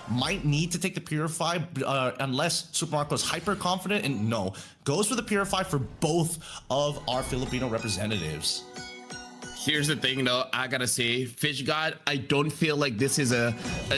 might need to take the Purify unless Super Marco is hyper confident, and no, goes for the Purify for both of our Filipino representatives. Here's the thing though, I gotta say, Fish God, I don't feel like this is a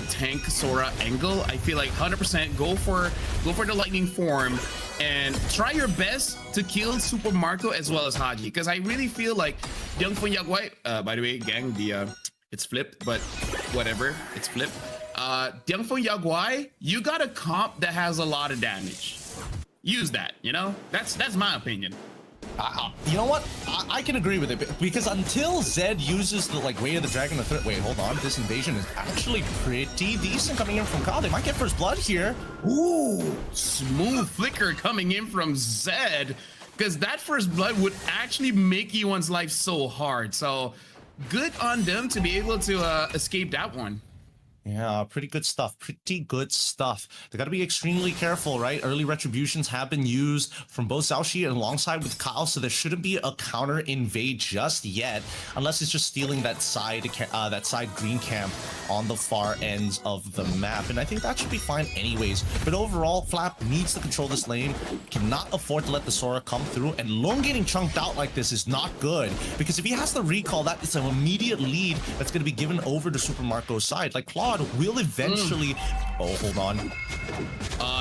tank Sora angle. I feel like 100% go for the lightning form and try your best to kill Super Marco as well as Haji, because I really feel like Diang Feng Yao Guai, by the way, gang, it's flipped, but whatever, it's flipped. Diang Feng Yao Guai, you got a comp that has a lot of damage. Use that, you know? That's my opinion. You know what? I can agree with it, because until Zed uses the Way of the Dragon, the threat. Wait, hold on. This invasion is actually pretty decent coming in from Kyle. They might get first blood here. Ooh, smooth flicker coming in from Zed, because that first blood would actually make E1's life so hard. So good on them to be able to escape that one. Yeah, pretty good stuff. Pretty good stuff. They got to be extremely careful, right? Early retributions have been used from both Xiaoxi and alongside with Kyle, so there shouldn't be a counter invade just yet, unless it's just stealing that side green camp on the far ends of the map. And I think that should be fine anyways. But overall, Flap needs to control this lane, cannot afford to let the Sora come through, and Lung getting chunked out like this is not good, because if he has to recall, that is an immediate lead that's going to be given over to Super Marco's side. Like Claude will eventually oh, hold on.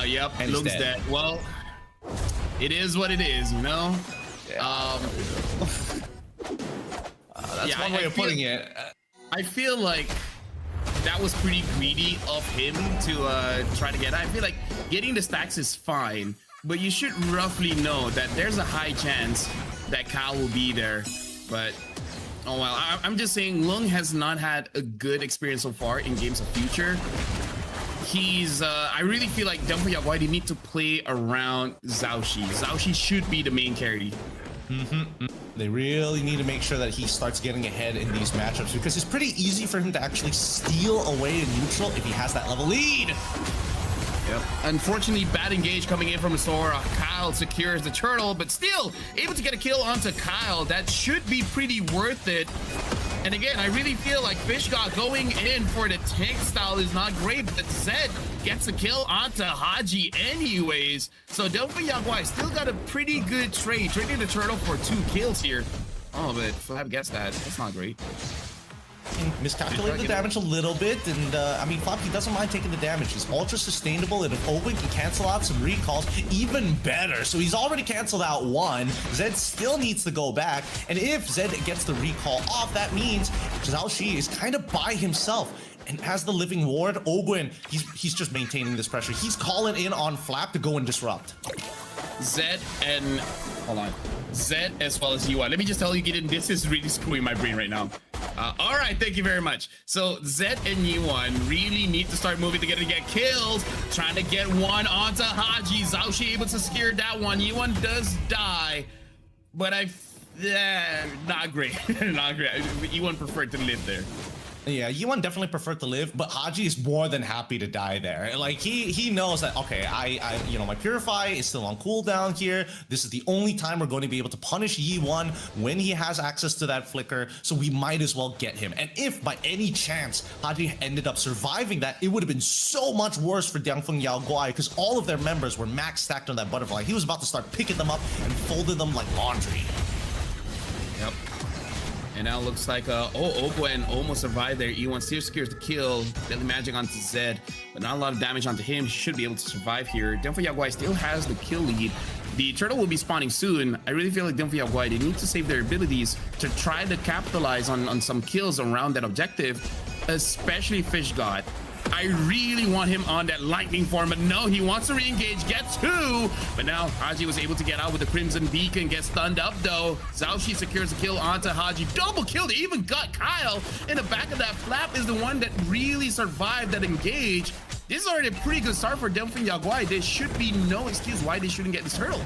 Yep, and Lung's dead. Well, it is what it is, you know. Yeah. That's one way of putting it. I feel like that was pretty greedy of him to try to get. I feel like getting the stacks is fine, but you should roughly know that there's a high chance that Kyle will be there. But oh well, I'm just saying Lung has not had a good experience so far in games of future. He's I really feel like Diang Feng Yao Guai, they need to play around Xiaoxi. Xiaoxi should be the main carry. They really need to make sure that he starts getting ahead in these matchups, because it's pretty easy for him to actually steal away in neutral if he has that level lead. Yep. Unfortunately, bad engage coming in from Sora. Kyle secures the turtle, but still able to get a kill onto Kyle. That should be pretty worth it. And again, I really feel like Fish God going in for the tank style is not great, but Zed gets a kill onto Haji anyways. So Diang Feng Yao Guai still got a pretty good trade, trading the turtle for 2 kills here. Oh, but Flap gets that. That's not great. Miscalculated the damage a little bit, and I mean, Flap, he doesn't mind taking the damage. He's ultra sustainable, and if Owen can cancel out some recalls, even better. So he's already canceled out 1. Zed still needs to go back, and if Zed gets the recall off, that means Xiaoxi is kind of by himself. And as the living ward, Ogwen, he's just maintaining this pressure. He's calling in on Flap to go and disrupt. Zed and hold on, Zed as well as UI. Let me just tell you, Gideon, this is really screwing my brain right now. All right, thank you very much. So Zed and Yuan really need to start moving together to get kills. Trying to get one onto Haji. Xiaoxi able to secure that one. Yuan does die, but not great. Not great. Yuan preferred to live there. Yeah, Yuan definitely preferred to live, but Haji is more than happy to die there. Like he knows that, okay, I my Purify is still on cooldown here. This is the only time we're going to be able to punish Yi1 when he has access to that flicker, so we might as well get him. And if by any chance Haji ended up surviving that, it would have been so much worse for Diang Feng Yao Guai, because all of their members were max stacked on that butterfly. He was about to start picking them up and folding them like laundry. Yep. And now it looks like, Ogwen almost survived there. E1 still secures the kill. Deadly magic onto Zed, but not a lot of damage onto him. He should be able to survive here. Diang Feng Yao Guai still has the kill lead. The turtle will be spawning soon. I really feel like Diang Feng Yao Guai, they need to save their abilities to try to capitalize on some kills around that objective, especially Fish God. I really want him on that lightning form, but no, he wants to re-engage, get 2, but now Haji was able to get out with the Crimson Beacon, get stunned up though. Xiaoxi secures a kill onto Haji, double kill, they even got Kyle in the back of that. Flap is the one that really survived that engage. This is already a pretty good start for Diang Feng Yao Guai. There should be no excuse why they shouldn't get this turtle.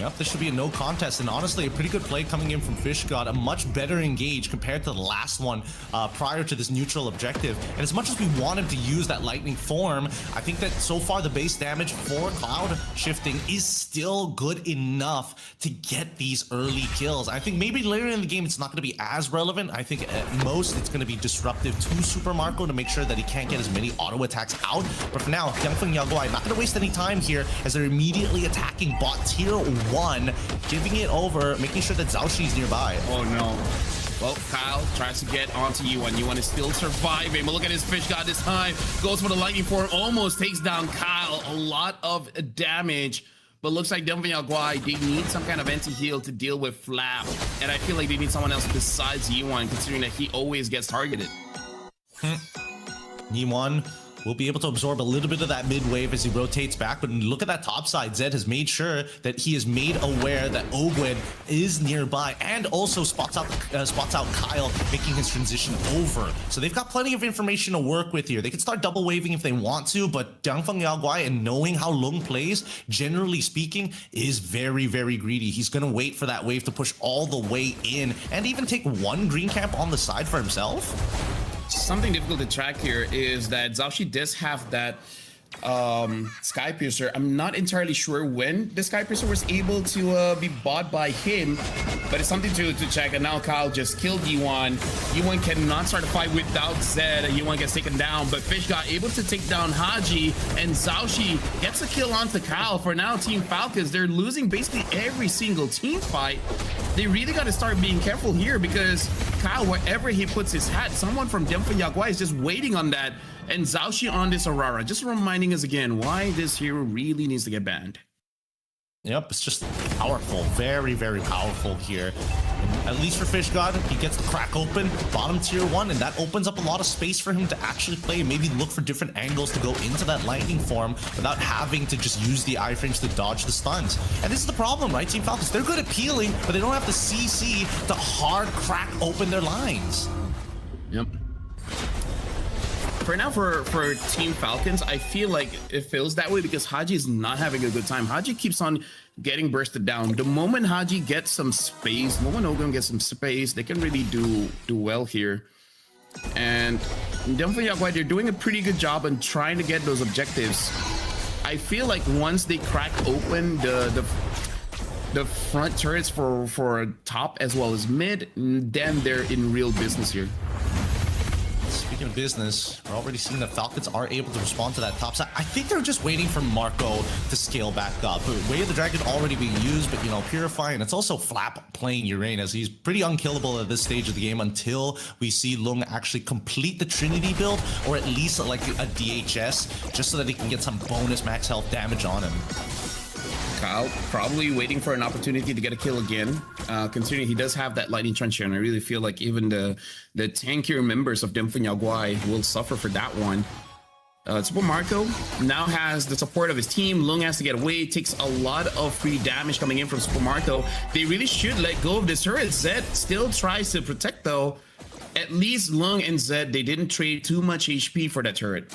Yep, this should be a no contest, and honestly, a pretty good play coming in from FishGod, a much better engage compared to the last one prior to this neutral objective. And as much as we want him to use that lightning form, I think that so far the base damage for Cloud shifting is still good enough to get these early kills. I think maybe later in the game it's not going to be as relevant. I think at most it's going to be disruptive to Super Marco to make sure that he can't get as many auto attacks out. But for now, Diang Feng Yao Guai not going to waste any time here as they're immediately attacking bot tier 1, giving it over, making sure that Xiaoxi's nearby. Oh no. Well, Kyle tries to get onto Yuan. Yuan is still surviving, but look at his fish god this time. Goes for the lightning form, almost takes down Kyle. A lot of damage, but looks like Diang Feng Yao Guai, they need some kind of anti-heal to deal with Flap. And I feel like they need someone else besides Yuan, considering that he always gets targeted. Yuan will be able to absorb a little bit of that mid wave as he rotates back, but look at that top side. Zed has made sure that he is made aware that Ogwen is nearby, and also spots out Kyle making his transition over. So they've got plenty of information to work with here. They can start double waving if they want to, but Diang Feng Yao Guai, and knowing how Lung plays, generally speaking, is very, very greedy. He's gonna wait for that wave to push all the way in, and even take one green camp on the side for himself. Something difficult to track here is that Xiaoxi does have that Sky Piercer. I'm not entirely sure when the Sky Piercer was able to be bought by him, but it's something to check. And now Kyle just killed Yuan. Yuan cannot start a fight without Zed. Yuan gets taken down, but Fish got able to take down Haji, and Xiaoxi gets a kill onto Kyle. For now, Team Falcons, they're losing basically every single team fight. They really got to start being careful here, because Kyle, wherever he puts his hat, someone from Diang Feng Yao Guai is just waiting on that. And Xiaoxi on this Aurora, just reminding us again why this hero really needs to get banned. Yep, it's just powerful, very, very powerful here. And at least for FishGod, he gets the crack open, bottom tier 1, and that opens up a lot of space for him to actually play, maybe look for different angles to go into that lightning form without having to just use the iframes to dodge the stuns. And this is the problem, right, Team Falcons? They're good at peeling, but they don't have the CC to hard crack open their lines. Yep. For now, for Team Falcons, I feel like it feels that way because Haji is not having a good time. Haji keeps on getting bursted down. The moment Haji gets some space, the moment Ogum gets some space, they can really do well here. And Diang Feng Yao Guai, they're doing a pretty good job on trying to get those objectives. I feel like once they crack open the front turrets for top as well as mid, then they're in real business here. Speaking of business, we're already seeing that Falcons are able to respond to that top side. I think they're just waiting for Marco to scale back up. Way of the Dragon already being used, but, you know, Purify, and it's also Flap playing Uranus. He's pretty unkillable at this stage of the game until we see Lung actually complete the Trinity build, or at least like a DHS, just so that he can get some bonus max health damage on him. Kyle probably waiting for an opportunity to get a kill again, considering he does have that lightning trencher, and I really feel like even the tankier members of Diang Feng Yao Guai will suffer for that one. Super Marco now has the support of his team. Lung has to get away. It takes a lot of free damage coming in from Super Marco. They really should let go of this turret. Zed still tries to protect though. At least Lung and Zed, they didn't trade too much HP for that turret.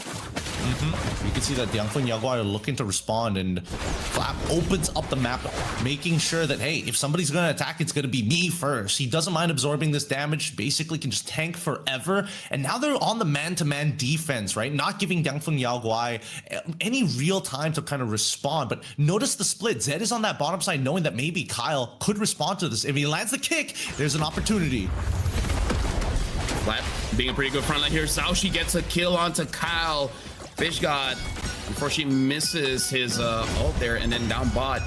You can see that Diang Feng Yao Guai are looking to respond, and Flap opens up the map, making sure that, hey, if somebody's going to attack, it's going to be me first. He doesn't mind absorbing this damage, basically can just tank forever. And now they're on the man-to-man defense, right? Not giving Diang Feng Yao Guai any real time to kind of respond. But notice the split. Zed is on that bottom side, knowing that maybe Kyle could respond to this. If he lands the kick, there's an opportunity. Flap being a pretty good front line here. Xiaoxi gets a kill onto Kyle. Fish God, unfortunately, misses his ult there, and then down bot.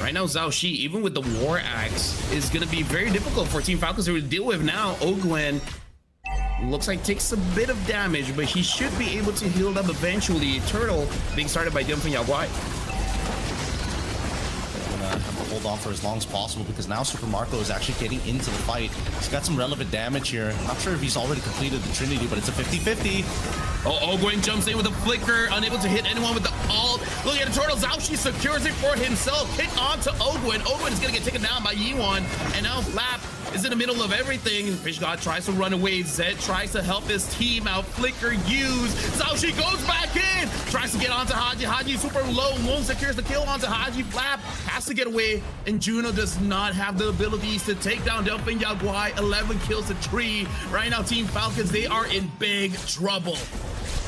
Right now, Xiaoxi, even with the War Axe, is going to be very difficult for Team Falcons to deal with now. Ogwen looks like takes a bit of damage, but he should be able to heal up eventually. Turtle being started by Diang Feng Yao Guai. Have to hold on for as long as possible, because now Super Marco is actually getting into the fight. He's got some relevant damage here. I'm not sure if he's already completed the Trinity, but it's a 50-50. Oh, Ogwen jumps in with a flicker, unable to hit anyone with the ult. Look at the turtle. Xiaoxi secures it for himself. Kick onto Ogwen. Ogwen is going to get taken down by Yuan, and now Flap is in the middle of everything. Fish God tries to run away. Zed tries to help his team out. Flicker used. Xiaoxi goes back in. Tries to get on onto Haji. Haji super low. Lone secures the kill onto Haji. Flap has to get away, and Juno does not have the abilities to take down Feng Yao Guai. 11 kills to 3. Right now, Team Falcons, they are in big trouble.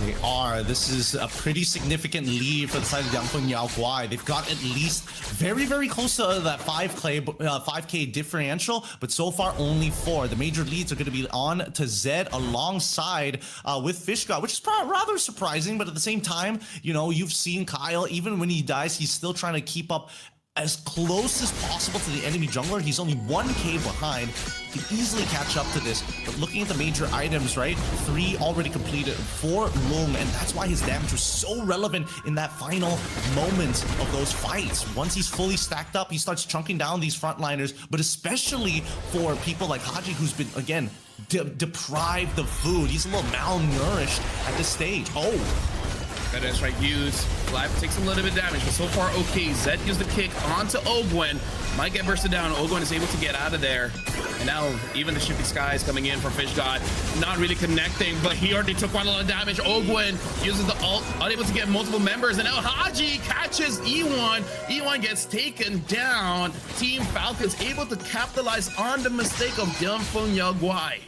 They are. This is a pretty significant lead for the side of Diang Feng Yao Guai. They've got at least very close to that 5K differential, but so far only 4. The major leads are going to be on to Zed alongside with Fishgod, which is rather surprising, but at the same time, you know, you've seen Kyle, even when he dies, he's still trying to keep up as close as possible to the enemy jungler. He's only 1K behind. He can easily catch up to this. But looking at the major items, right? 3 already completed, 4 Lung, and that's why his damage was so relevant in that final moment of those fights. Once he's fully stacked up, he starts chunking down these frontliners, but especially for people like Haji, who's been, again, deprived of food. He's a little malnourished at this stage. Oh! That is right, use. Flap takes a little bit of damage, but so far okay. Zed gives the kick onto Ogwen. Might get bursted down. Ogwen is able to get out of there. And now even the Shifty Sky is coming in from Fishgod. Not really connecting, but he already took quite a lot of damage. Ogwen uses the ult, unable to get multiple members. And now Haji catches E1. E1 gets taken down. Team Falcons able to capitalize on the mistake of Diang Feng Yao Guai.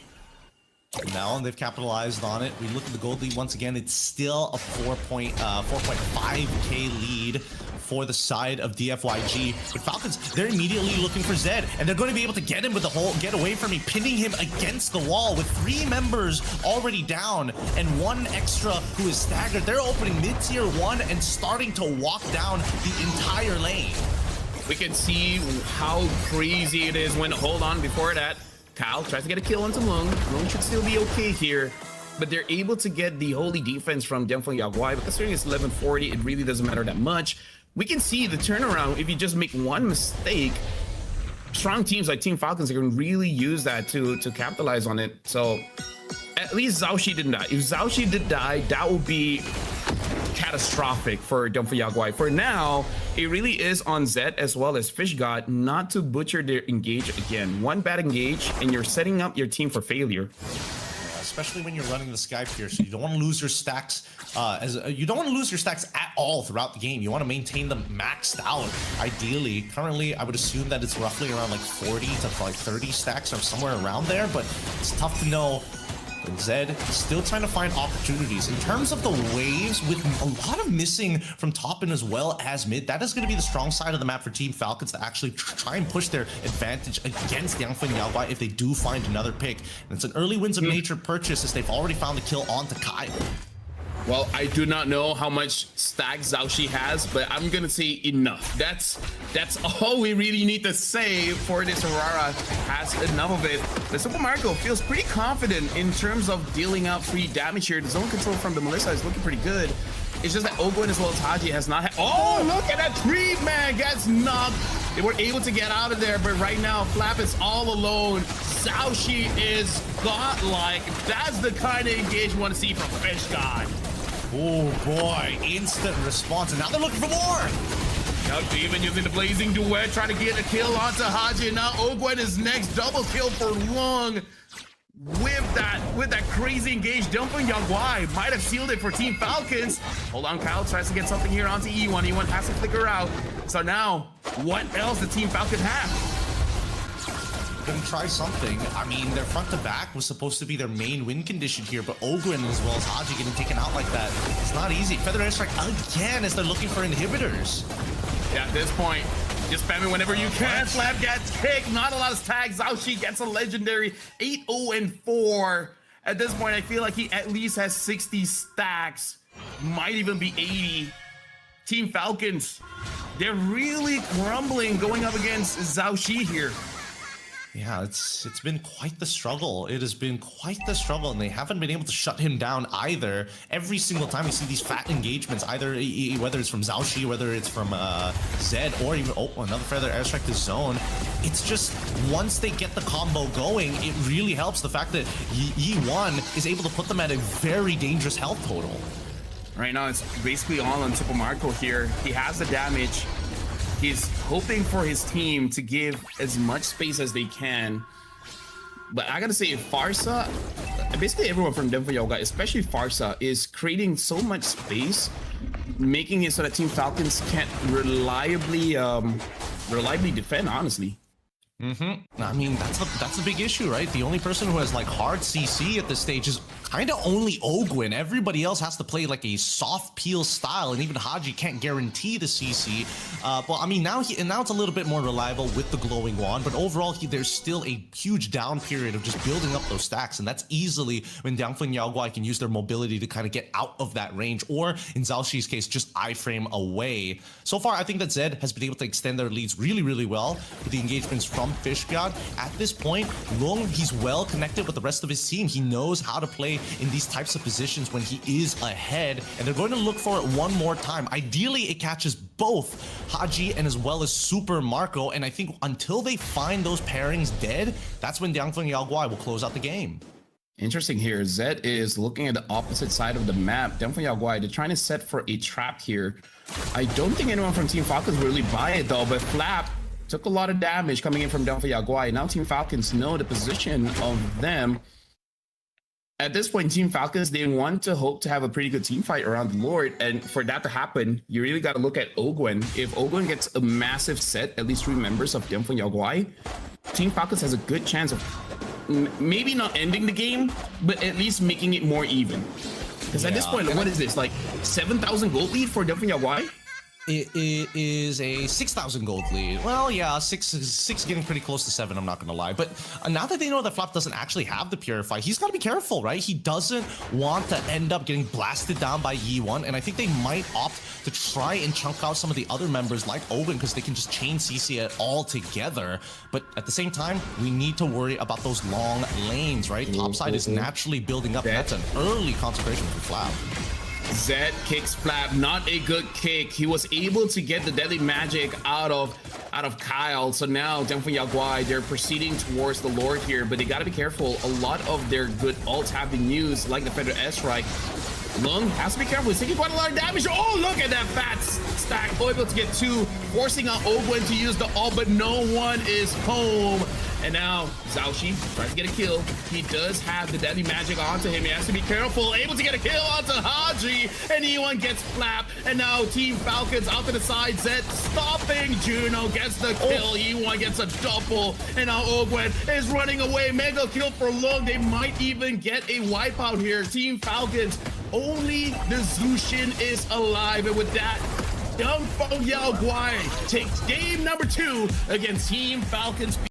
Now they've capitalized on it. We look at the gold lead once again. It's still a 4.5K lead for the side of DFYG. But Falcons, they're immediately looking for Zed, and they're going to be able to get him with the whole get away from me, pinning him against the wall with 3 members already down and 1 extra who is staggered. They're opening mid-tier 1 and starting to walk down the entire lane. We can see how crazy it is when, hold on, before that, Kyle tries to get a kill onto Lung. Lung should still be okay here, but they're able to get the holy defense from Diang Feng Yao Guai. But considering it's 1140, it really doesn't matter that much. We can see the turnaround if you just make one mistake. Strong teams like Team Falcons can really use that to capitalize on it. So at least Zhao Shi didn't die. If Zhao Shi did die, that would be catastrophic for Diang Feng Yao Guai. For now, it really is on Zed as well as Fishgod not to butcher their engage again. One bad engage and you're setting up your team for failure. Especially when you're running the Sky Pierce, you don't want to lose your stacks. You don't want to lose your stacks at all throughout the game. You want to maintain them maxed out, ideally. Currently, I would assume that it's roughly around like 40 to like 30 stacks or somewhere around there, but it's tough to know. But Zed is still trying to find opportunities. In terms of the waves, with a lot of missing from top and as well as mid, that is going to be the strong side of the map for Team Falcons to actually try and push their advantage against Diang Feng Yao Guai if they do find another pick. And it's an early wins of nature purchase as they've already found the kill onto Kyle. Well, I do not know how much stack Zhao Shi has, but I'm gonna say enough. That's all we really need to say for this. Aurora has enough of it. The Super Marco feels pretty confident in terms of dealing out free damage here. The zone control from the Melissa is looking pretty good. It's just that Ogwen as well as Haji has not had. Oh, look at that tree, man, gets knocked. They were able to get out of there, but right now Flap is all alone. Zhao Shi is godlike. That's the kind of engage you want to see from Fishgod. Oh boy, instant response, and now they're looking for more. Now David using the blazing duet, trying to get a kill onto Haji, and now Ogwen is next. Double kill for Lung. With that crazy engage, Diang Feng Yao Guai might have sealed it for Team Falcons. Hold on, Kyle tries to get something here onto E1. E1 has to flicker out. So now, what else does Team Falcons have? Gonna try something. I mean, their front to back was supposed to be their main win condition here, but Ogwen as well as Haji getting taken out like that, it's not easy. Feather Airstrike again as they're looking for inhibitors. Yeah, at this point, just spam it whenever you can. Flap gets kicked. Not a lot of tags. Zhao Shi gets a legendary 8-0-4. At this point, I feel like he at least has 60 stacks. Might even be 80. Team Falcons, they're really crumbling going up against Zhao Shi here. Yeah, it's been quite the struggle. It has been quite the struggle, and they haven't been able to shut him down either. Every single time we see these fat engagements, either whether it's from Zhao Shi, whether it's from Zed, or even another Feather Airstrike to zone. It's just once they get the combo going, it really helps. The fact that Yi1 is able to put them at a very dangerous health total. Right now, it's basically all on Super Marco here. He has the damage. He's hoping for his team to give as much space as they can. But I gotta say, Farsa, basically everyone from Diang Feng Yao Guai, especially Farsa, is creating so much space making it so that Team Falcons can't reliably defend, honestly. I mean, that's a big issue, right? The only person who has like hard CC at this stage is kind of only Ogwin. Everybody else has to play like a soft peel style, and even Haji can't guarantee the CC. But I mean, now it's a little bit more reliable with the glowing wand, but overall there's still a huge down period of just building up those stacks, and that's easily when Diang Feng Yao Guai can use their mobility to kind of get out of that range, or in Zhaoshi's case, just iframe away. So far, I think that Zed has been able to extend their leads really, really well with the engagements from Fishbjorn. At this point, Lung, he's well connected with the rest of his team. He knows how to play in these types of positions when he is ahead, and they're going to look for it one more time. Ideally, it catches both Haji and as well as Super Marco, and I think until they find those pairings dead, that's when Diang Feng Yao Guai will close out the game. Interesting here. Zed is looking at the opposite side of the map. Diang Feng Yao Guai, they're trying to set for a trap here. I don't think anyone from Team Falcons really buy it though, but Flap took a lot of damage coming in from Diang Feng Yao Guai. Now Team Falcons know the position of them. At this point, Team Falcons, they want to hope to have a pretty good team fight around the Lord. And for that to happen, you really got to look at Ogwen. If Ogwen gets a massive set, at least 3 members of Diang Feng Yao Guai, Team Falcons has a good chance of maybe not ending the game, but at least making it more even. Because at this point, what is this? Like 7,000 gold lead for Diang Feng Yao Guai? It is a 6,000 gold lead. Well, yeah, six getting pretty close to 7, I'm not gonna lie. But now that they know that Flap doesn't actually have the Purify, he's gotta be careful, right? He doesn't want to end up getting blasted down by Yi1, and I think they might opt to try and chunk out some of the other members like Owen, because they can just chain CC it all together. But at the same time, we need to worry about those long lanes, right? Topside is naturally building up, and that's an early concentration for Flap. Zed kicks Flap, not a good kick. He was able to get the deadly magic out of Kyle. So now Diang Feng Yao Guai, they're proceeding towards the Lord here, but they gotta be careful. A lot of their good ults have been used, like the Feather S-Strike. Lung has to be careful. He's taking quite a lot of damage. Oh, look at that fat stack. Oh, able to get 2, forcing out Ogwen to use the ult, but no one is home. And now Zhaoshi tries to get a kill. He does have the deadly magic onto him. He has to be careful. Able to get a kill onto Haji, and E1 gets Flap. And now Team Falcons out to the side. Zed stopping Juno, gets the kill. E1 gets a double, and now Ogwen is running away. Mega kill for Lung. They might even get a wipeout here. Team Falcons, only the Zushin is alive, and with that, Diang Feng Yao Guai takes game number 2 against Team Falcons.